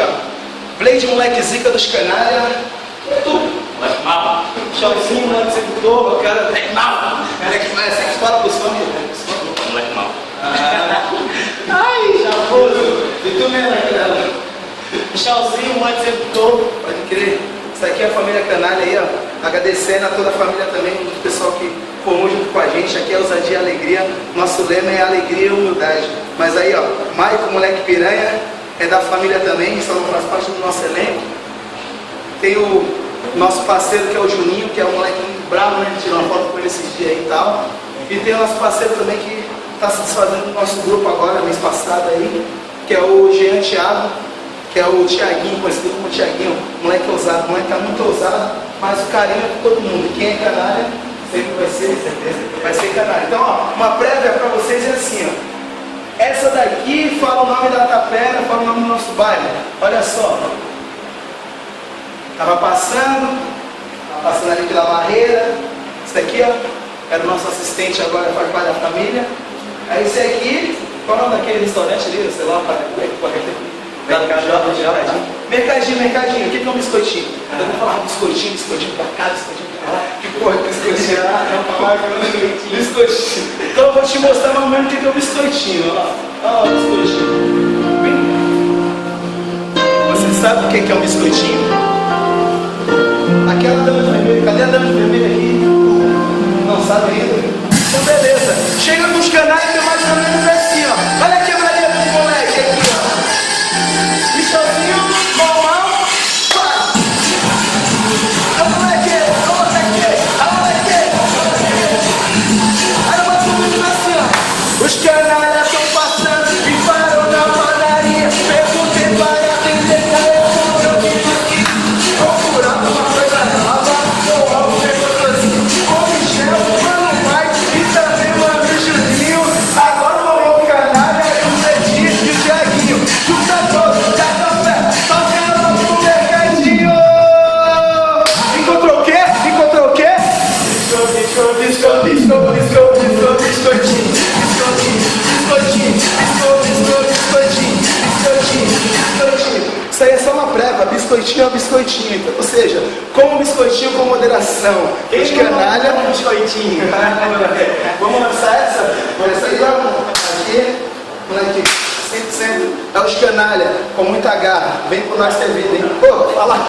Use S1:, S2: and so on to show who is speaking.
S1: ó. Blade, moleque zica dos canalha. Tu.
S2: Moleque mal.
S1: Tchauzinho, moleque sedutor, cara. Moleque mal. Moleque mal, essa história pro som,
S2: Moleque mal.
S1: Ai, chavoso. E tu mesmo, cara?
S3: Tchauzinho, moleque sedutor.
S1: Pode crer. Isso aqui é a família canalha aí, ó. Agradecendo a toda a família também, o pessoal que formou junto com a gente. Aqui é ousadia e alegria. Nosso lema é alegria e humildade. Mas aí, ó, Maico, moleque piranha, é da família também, só não faz parte do nosso elenco. Tem o nosso parceiro que é o Juninho, que é um moleque muito bravo, né? Tirou uma foto com ele esses dias aí e tal. E tem o nosso parceiro também que está se desfazendo do nosso grupo agora, mês passado aí, que é o Jean Thiago, que é o Thiaguinho, conhecido como Thiaguinho, moleque ousado, moleque tá muito ousado, mas o carinho é de todo mundo. E quem é canalha, sempre vai ser, vai ser canalha. Então, ó, uma prévia para vocês é assim, ó. Essa daqui fala o nome da tapera, fala o nome do nosso bairro. Olha só. Tava passando ali pela barreira. Esse daqui, ó, era o nosso assistente agora, faz parte da família. Aí esse aqui, qual é o nome daquele restaurante ali, sei lá, Mercadinho. O que é um biscoitinho? Eu vou falar biscoitinho pra cá, biscoitinho pra lá. Que porra é biscoitinho? Biscoitinho. Então eu vou te mostrar mais ou menos o que é um biscoitinho. Olha lá o biscoitinho. Você sabe o que é um biscoitinho? Aquela dama de vermelho, cadê a dama de vermelho aqui? Não sabe ainda? Então beleza. Chega com os canais que é mais ou menos assim, ó. Olha a quebradeira do moleque aqui, ó. Michelzinho, bolão, pá! A moleque, aí mais ou menos assim, ó. Os canalhas estão passando e parou na padaria. Perguntei para atender, eu aqui. Procurando uma coisa nova, ou algo assim. Com Michel, mano, Mike e também o amigo Juninho. Agora o meu canalha é o Zedinho e o Thiaguinho. Junta todos, dá café, toca logo no mercadinho. Encontrou o quê? Biscoitinho. Isso aí é só uma prévia, biscoitinho é biscoitinho. Ou seja, como biscoitinho com moderação. Os canalha, biscoitinho. Vamos lançar essa? Essa aí, aqui, moleque, 100%. É os canalha, com muita garra. Vem com nós que é vida, hein? Pô, fala.